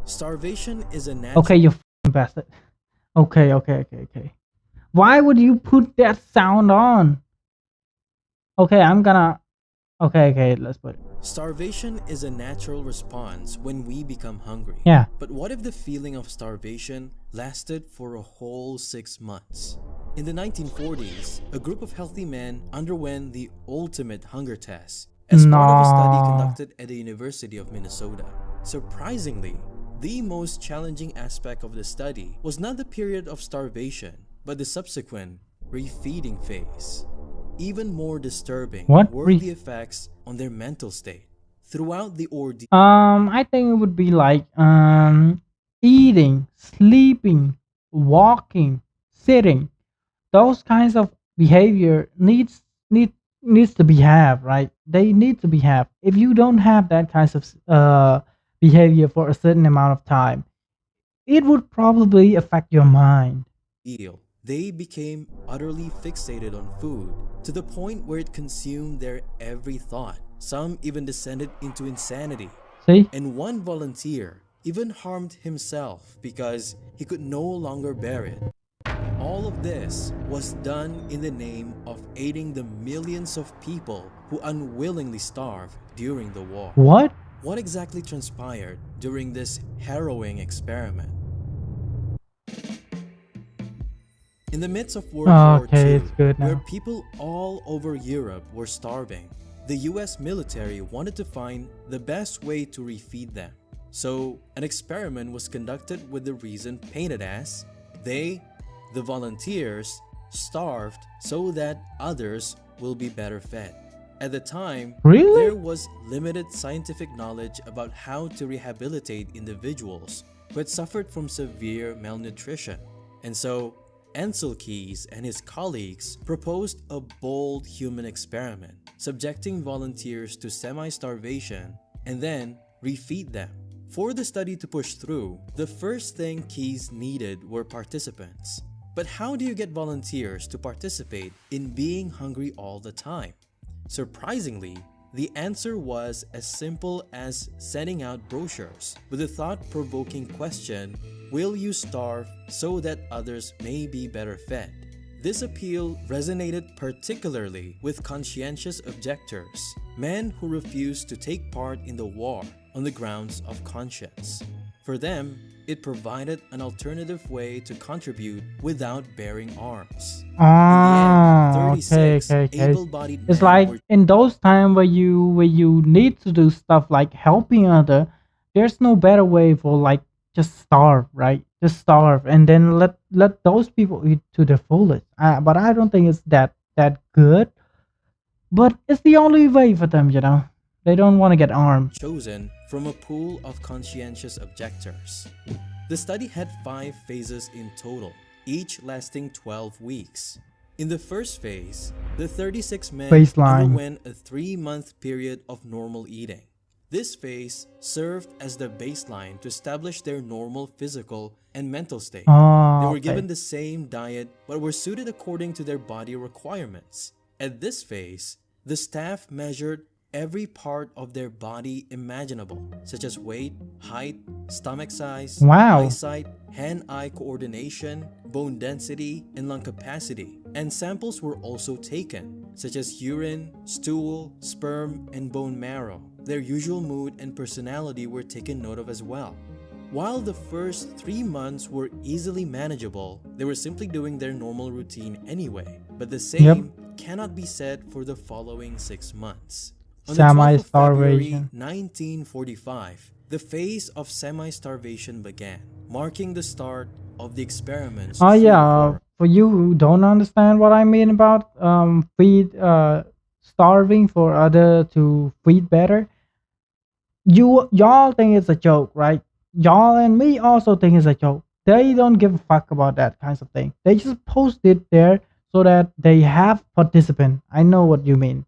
Starvation is a Okay, natural. you f***ing bastard. Okay. Why would you put that sound on? Okay, I'm gonna. Okay, let's put it. Starvation is a natural response when we become hungry. Yeah. But what if the feeling of starvation lasted for a whole 6 months? In the 1940s, a group of healthy men underwent the ultimate hunger test as part of a study No. conducted at the University of Minnesota. Surprisingly, the most challenging aspect of the study was not the period of starvation, but the subsequent refeeding phase. Even more disturbing What? were the effects on their mental state. Throughout the ordeal, I think it would be like eating, sleeping, walking, sitting. Those kinds of behavior needs to be have, right? They need to be have. If you don't have that kinds of behavior for a certain amount of time, it would probably affect your mind. they became utterly fixated on food to the point where it consumed their every thought. Some even descended into insanity. See? And one volunteer even harmed himself because he could no longer bear it. All of this was done in the name of aiding the millions of people who unwillingly starved during the war. What? What exactly transpired during this harrowing experiment? In the midst of World War Okay, II, it's good where now. people all over Europe were starving, the US military wanted to find the best way to refeed them. So, an experiment was conducted with the reason painted as they, the volunteers, starved so that others will be better fed. At the time, Really? there was limited scientific knowledge about how to rehabilitate individuals who had suffered from severe malnutrition. And so, Ansel Keys and his colleagues proposed a bold human experiment, subjecting volunteers to semi-starvation and then refeed them. For the study to push through, the first thing Keys needed were participants. But how do you get volunteers to participate in being hungry all the time? Surprisingly, the answer was as simple as sending out brochures with the thought-provoking question, "Will you starve so that others may be better fed?" This appeal resonated particularly with conscientious objectors, men who refused to take part in the war on the grounds of conscience. For them, it provided an alternative way to contribute without bearing arms. In the end, Okay, 36 okay, okay. able-bodied It's men like were in those time where you need to do stuff like helping other, there's no better way for like just starve, right? Just starve and then let those people eat to the fullest. But I don't think it's that good. But it's the only way for them, you know. They don't want to get armed. chosen from a pool of conscientious objectors. The study had 5 phases in total, each lasting 12 weeks. In the first phase, the 36 men Baseline. underwent a 3-month period of normal eating. This phase served as the baseline to establish their normal physical and mental state. They Oh, were okay. given the same diet but were suited according to their body requirements. At this phase, the staff measured every part of their body imaginable, such as weight, height, stomach size, Wow. eyesight, hand-eye coordination, bone density, and lung capacity. And samples were also taken, such as urine, stool, sperm, and bone marrow. Their usual mood and personality were taken note of as well. While the first 3 months were easily manageable, they were simply doing their normal routine anyway. But the Yep. same cannot be said for the following 6 months. On the 12th of February Semi-starvation. 1945, the phase of semi-starvation began, marking the start of the experiment's Oh true yeah, horror. for you who don't understand what I mean about feed starving for other to feed better, y'all think it's a joke, right? Y'all and me also think it's a joke. They don't give a fuck about that kinds of thing. They just post it there so that they have participant. I know what you mean.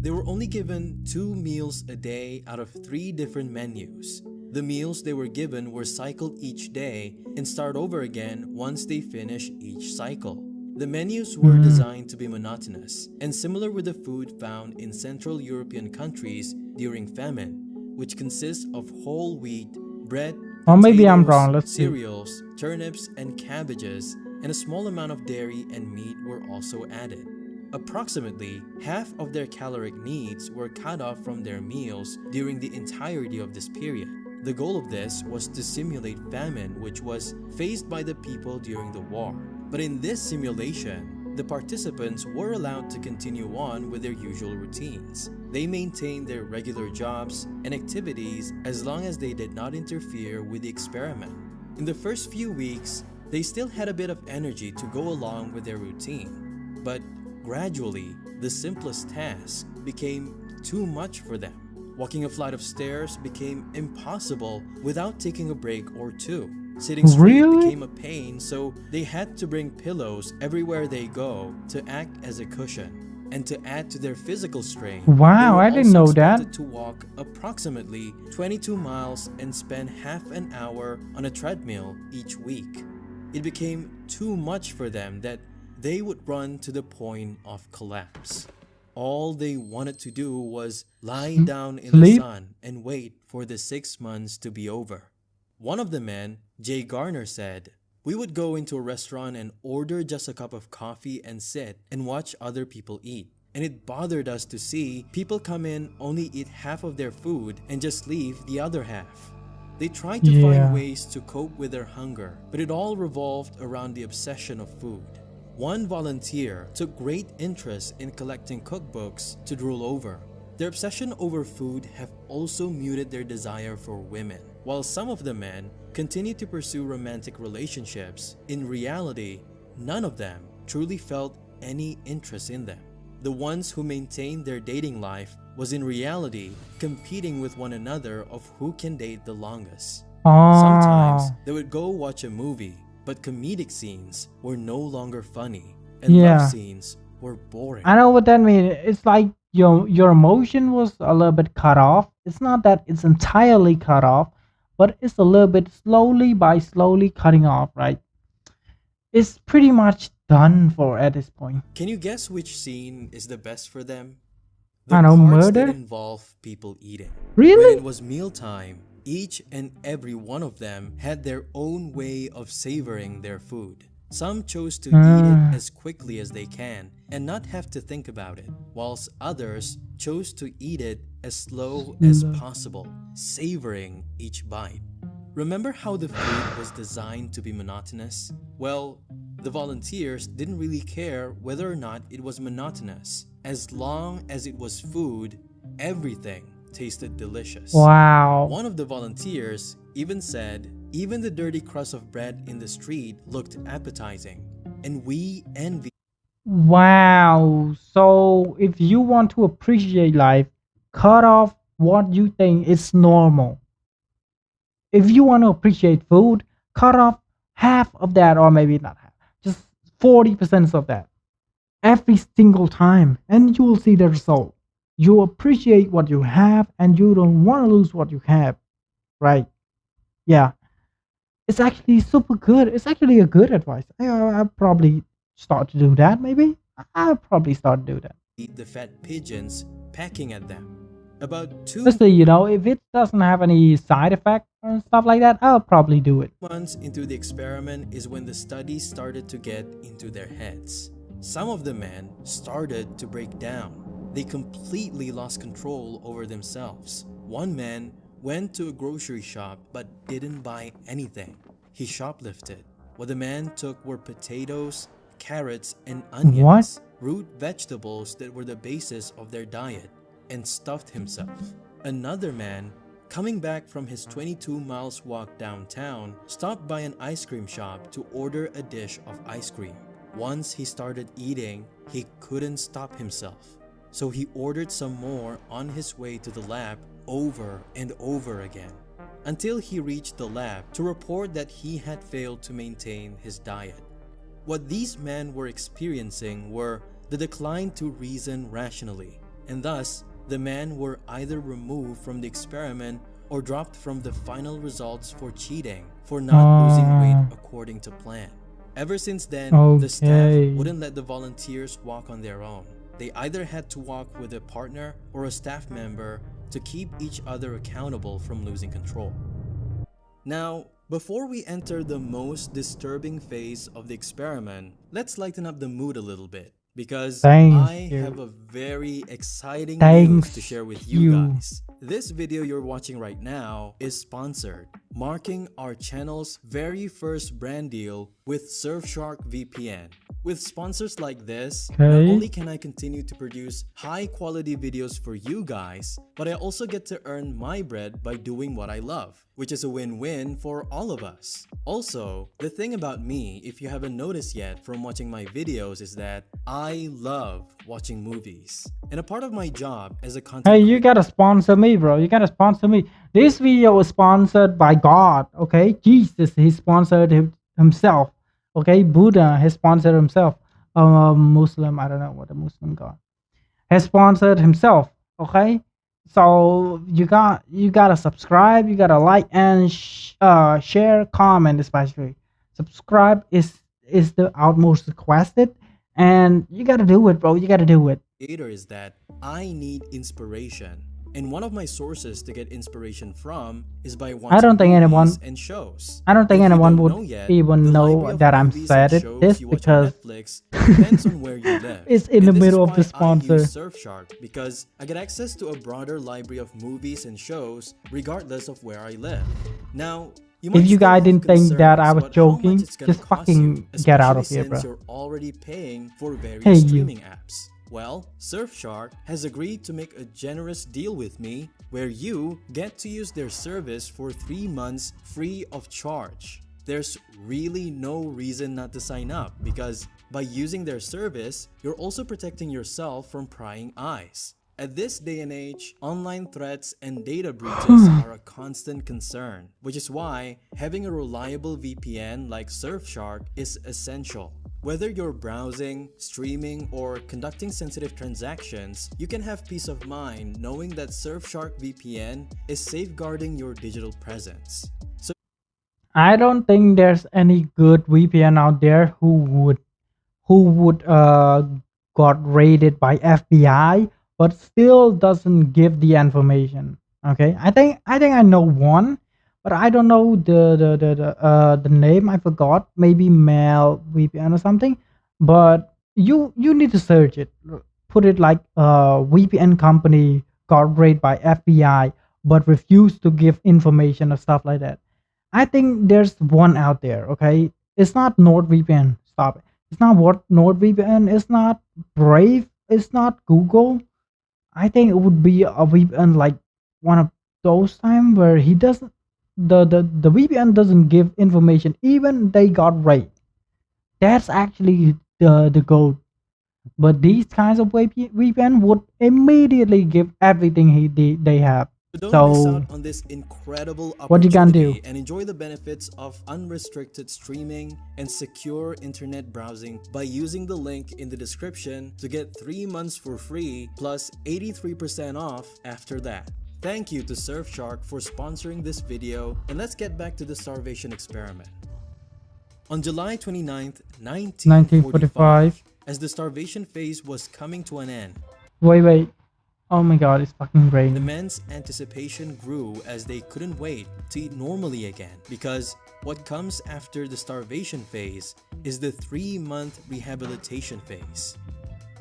They were only given 2 meals a day out of 3 different menus. The meals they were given were cycled each day and start over again once they finish each cycle. The menus were Mm. designed to be monotonous and similar with the food found in Central European countries during famine, which consists of whole wheat, bread, Or maybe I'm Potatoes, wrong. Let's see. cereals, turnips, and cabbages, and a small amount of dairy and meat were also added. Approximately half of their caloric needs were cut off from their meals during the entirety of this period. The goal of this was to simulate famine, which was faced by the people during the war. But in this simulation, the participants were allowed to continue on with their usual routines. They maintained their regular jobs and activities as long as they did not interfere with the experiment. In the first few weeks, they still had a bit of energy to go along with their routine. But gradually, the simplest task became too much for them. Walking a flight of stairs became impossible without taking a break or two. Sitting straight Really? became a pain, so they had to bring pillows everywhere they go to act as a cushion. And to add to their physical strain, they Wow, were I didn't also know that. expected to walk approximately 22 miles and spend half an hour on a treadmill each week. It became too much for them that they would run to the point of collapse. All they wanted to do was lie down in the Sleep? sun and wait for the 6 months to be over. One of the men, Jay Garner, said, "We would go into a restaurant and order just a cup of coffee and sit and watch other people eat. And it bothered us to see people come in, only eat half of their food, and just leave the other half." They tried to find Yeah. ways to cope with their hunger, but it all revolved around the obsession of food. One volunteer took great interest in collecting cookbooks to drool over. Their obsession over food have also muted their desire for women. While some of the men continue to pursue romantic relationships, in reality, none of them truly felt any interest in them. The ones who maintained their dating life was in reality competing with one another of who can date the longest. Sometimes Oh, they would go watch a movie, but comedic scenes were no longer funny and love yeah. scenes were boring. I know what that means. It's like your emotion was a little bit cut off. It's not that it's entirely cut off, but it's a little bit slowly cutting off, right? It's pretty much done for at this point. Can you guess which scene is the best for them? The I know, parts that murder? involve people eating. When it Really? was mealtime, each and every one of them had their own way of savoring their food. Some chose to eat it Uh, as quickly as they can and not have to think about it, whilst others chose to eat it as slow as Slow. possible, savoring each bite. Remember how the food was designed to be monotonous? Well, the volunteers didn't really care whether or not it was monotonous. As long as it was food, everything tasted delicious. Wow. One of the volunteers even said, "Even the dirty crust of bread in the street looked appetizing, and we envied." Wow. So if you want to appreciate life, cut off what you think is normal. If you want to appreciate food, cut off half of that, or maybe not half, just 40% of that every single time, and you will see the result. You appreciate what you have, and you don't want to lose what you have, right? Yeah, it's actually super good. It's actually a good advice. I'll probably start to do that. Maybe I'll probably start to do that. the fat pigeons pecking at them. About Let's 2 say, if it doesn't have any side effect and stuff like that, I'll probably do it. months into the experiment is when the study started to get into their heads. Some of the men started to break down. They completely lost control over themselves. One man went to a grocery shop but didn't buy anything. He shoplifted. What the man took were potatoes, carrots, and What? onions, root vegetables that were the basis of their diet, and stuffed himself. Another man, coming back from his 22 miles walk downtown, stopped by an ice cream shop to order a dish of ice cream. Once he started eating, he couldn't stop himself. So he ordered some more on his way to the lab over and over again, until he reached the lab to report that he had failed to maintain his diet. What these men were experiencing were the decline to reason rationally, and thus the men were either removed from the experiment or dropped from the final results for cheating, for not losing weight according to plan. Ever since then, the staff Okay. wouldn't let the volunteers walk on their own. They either had to walk with a partner or a staff member to keep each other accountable from losing control. Now, before we enter the most disturbing phase of the experiment, let's lighten up the mood a little bit because Thank I have you. a very exciting news to Thanks share with you you. guys. This video you're watching right now is sponsored, marking our channel's very first brand deal with Surfshark VPN. With sponsors like this, not Okay. only can I continue to produce high quality videos for you guys, but I also get to earn my bread by doing what I love, which is a win-win for all of us. Also, the thing about me, if you haven't noticed yet from watching my videos, is that I love watching movies. And a part of my job as a Hey, content you creator. gotta sponsor me, bro. You gotta sponsor me. This video was sponsored by God. Okay, Jesus, he sponsored himself. Okay, Buddha has sponsored himself. Muslim, I don't know what a Muslim God has sponsored himself. Okay, so you gotta subscribe, you gotta like and share, comment especially. Subscribe is the utmost requested, and you gotta do it, bro. You gotta do it. Is that I need inspiration. And one of my sources to get inspiration from is by I don't watching think movies anyone and shows. I don't And think if you anyone don't would know yet, even the know library of that I'm movies and said it shows this you watch on because Netflix depends on where you live. it's in the And this is middle of the why I use sponsor. Surfshark because I get access to a broader library of movies and shows regardless of where I live. Now, you If might you still guys have didn't think that I concerns was about how much joking, it's gonna just cost you, fucking get out especially of here, since bro. you're already paying for Hey, various you. streaming apps. Well, Surfshark has agreed to make a generous deal with me where you get to use their service for 3 months free of charge. There's really no reason not to sign up because by using their service, you're also protecting yourself from prying eyes. At this day and age, online threats and data breaches are a constant concern, which is why having a reliable VPN like Surfshark is essential. Whether you're browsing, streaming, or conducting sensitive transactions, you can have peace of mind knowing that Surfshark VPN is safeguarding your digital presence. So I don't think there's any good VPN out there who would got raided by FBI but still doesn't give the information. Okay, I think I know one, but I don't know the name. I forgot. Maybe Mail VPN or something. But you need to search it. Put it like VPN company got raided by FBI but refused to give information or stuff like that. I think there's one out there. Okay, it's not NordVPN. Stop it. It's not what NordVPN. It's not Brave. It's not Google. I think it would be a VPN like one of those time where he doesn't. The VPN doesn't give information. Even they got raped. That's actually the goal. But these kinds of VPN would immediately give everything they have. don't miss out So on this incredible what you gonna do? opportunity and enjoy the benefits of unrestricted streaming and secure internet browsing by using the link in the description to get 3 months for free plus 83% off after that. Thank you to Surfshark for sponsoring this video, and let's get back to the starvation experiment. On July 29th, 1945. 1945, as the starvation phase was coming to an end, Wait. Oh my god, it's fucking the raining. men's anticipation grew as they couldn't wait to eat normally again because what comes after the starvation phase is the 3-month rehabilitation phase.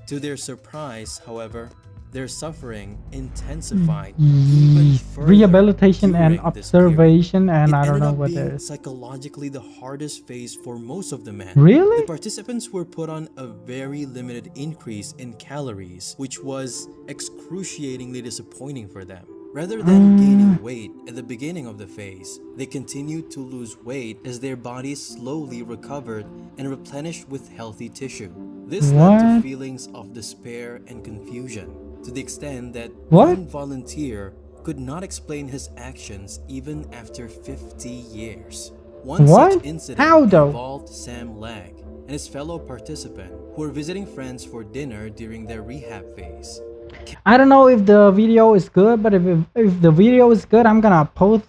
To their surprise, however, their suffering intensified even further Rehabilitation and during this period. observation, and It I don't ended know up what that being is. psychologically the hardest phase for most of the men. The Really? participants were put on a very limited increase in calories, which was excruciatingly disappointing for them. Rather than gaining weight at the beginning of the phase, they continued to lose weight as their bodies slowly recovered and replenished with healthy tissue. This led to What? feelings of despair and confusion, to the extent that What? one volunteer could not explain his actions even after 50 years. One such What? incident How though? involved Sam Legg and his fellow participant who were visiting friends for dinner during their rehab phase. I don't know if the video is good, but if the video is good, I'm gonna post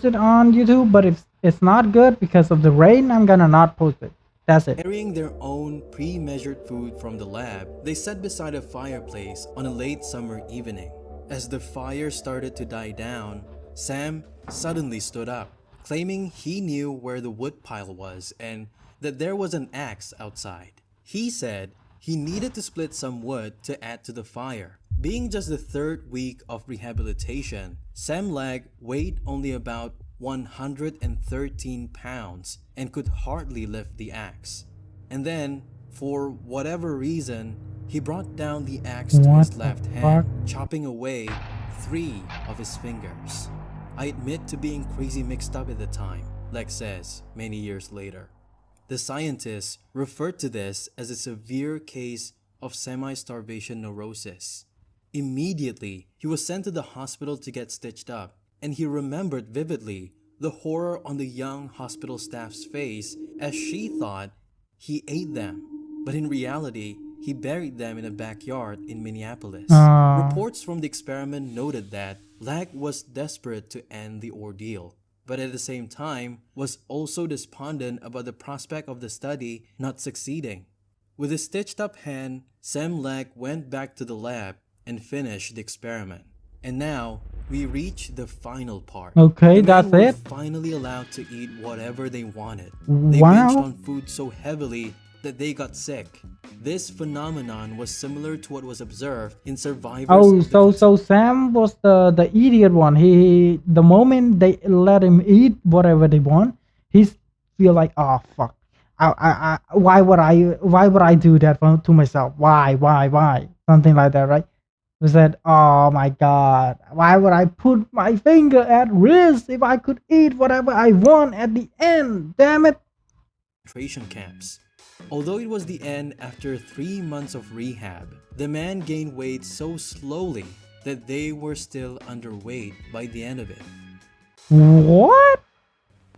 it on YouTube. But if it's not good because of the rain, I'm gonna not post it. That's it. Carrying their own pre-measured food from the lab, they sat beside a fireplace on a late summer evening. As the fire started to die down, Sam suddenly stood up. claiming he knew where the woodpile was and that there was an axe outside. He said he needed to split some wood to add to the fire. Being just the third week of rehabilitation, Sam Lag weighed only about 113 pounds and could hardly lift the axe. And then, for whatever reason, he brought down the axe to his left hand, chopping away 3 of his fingers. I admit to being crazy mixed up at the time, Lex says many years later. The scientists referred to this as a severe case of semi-starvation neurosis. Immediately, he was sent to the hospital to get stitched up, and he remembered vividly the horror on the young hospital staff's face as she thought he ate them, but in reality, he buried them in a backyard in Minneapolis. Reports from the experiment noted that Lag was desperate to end the ordeal, but at the same time was also despondent about the prospect of the study not succeeding. With his stitched up hand, Sam Lag went back to the lab and finished the experiment. And now, we reach the final part. Okay, the that's men were it. finally allowed to eat whatever they wanted. They binged on food so heavily that they got sick. This phenomenon was similar to what was observed in survivors. Oh, so Sam was the idiot one. The moment they let him eat whatever they want, he's feel like, oh fuck, why would I do that to myself? Why? Something like that, right? He said, oh my god, why would I put my finger at risk if I could eat whatever I want at the end? Damn it. Concentration camps. Although it was the end after 3 months of rehab, the man gained weight so slowly that they were still underweight by the end of it. What?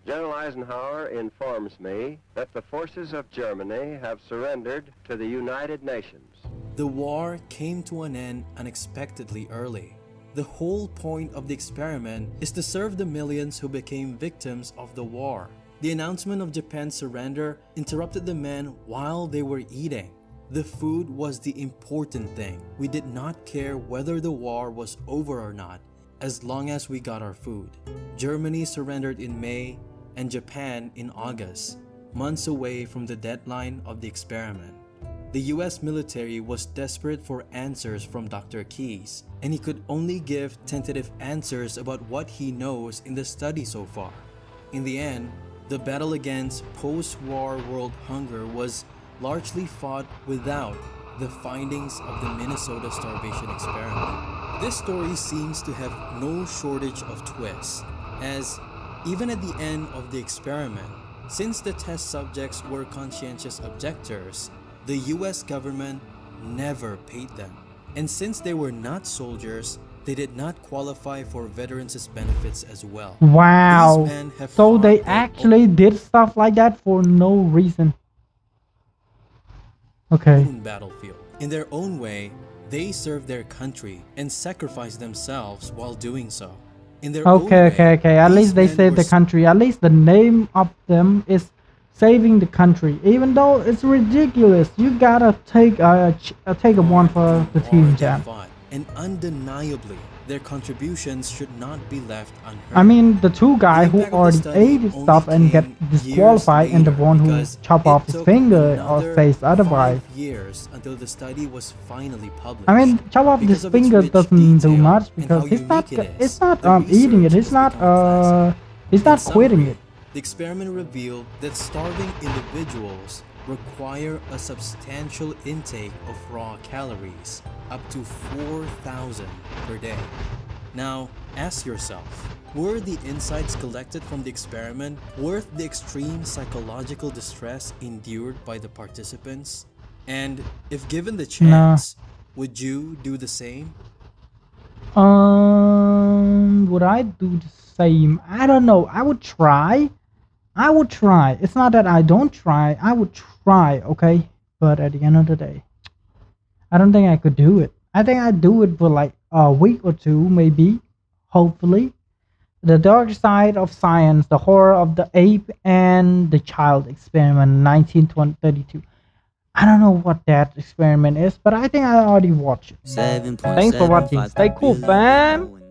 General Eisenhower informs me that the forces of Germany have surrendered to the United Nations. The war came to an end unexpectedly early. The whole point of the experiment is to serve the millions who became victims of the war. The announcement of Japan's surrender interrupted the men while they were eating. The food was the important thing. We did not care whether the war was over or not, as long as we got our food. Germany surrendered in May and Japan in August, months away from the deadline of the experiment. The US military was desperate for answers from Dr. Keyes, and he could only give tentative answers about what he knows in the study so far. In the end, the battle against post-war world hunger was largely fought without the findings of the Minnesota starvation experiment. This story seems to have no shortage of twists, as even at the end of the experiment, since the test subjects were conscientious objectors, the US government never paid them. And since they were not soldiers, they did not qualify for veterans' benefits as well. Wow. These men have So fought they their actually did stuff like that for no reason. Okay. own battlefield. In their own way, they served their country and sacrificed themselves while doing so. In their own way, Okay. At these least they men saved were the country. At least the name of them is saving the country. Even though it's ridiculous, you gotta take a one for the team, Jan. fought, and undeniably, their contributions should not be left unheard. I mean, the two guys who impact of the already study ate his only stuff and get came disqualified, years and the later one who because chop it off his took finger or another face otherwise. 5 years until the study was finally published. I mean, chop off Because his of its finger rich doesn't do detail much and how because he's not unique it is, the eating it. research He's has become classic. he's not In quitting summary, it. The experiment revealed that starving individuals require a substantial intake of raw calories, up to 4,000 per day. Now, ask yourself, were the insights collected from the experiment worth the extreme psychological distress endured by the participants? And if given the chance, would you do the same? Would I do the same? I don't know. I would try. It's not that I don't try. I would try, okay? But at the end of the day, I don't think I could do it. I think I'd do it for like a week or two, maybe. Hopefully. The Dark Side of Science, The Horror of the Ape, and The Child Experiment, 1932. I don't know what that experiment is, but I think I already watched it. Thanks for watching. Stay cool, fam.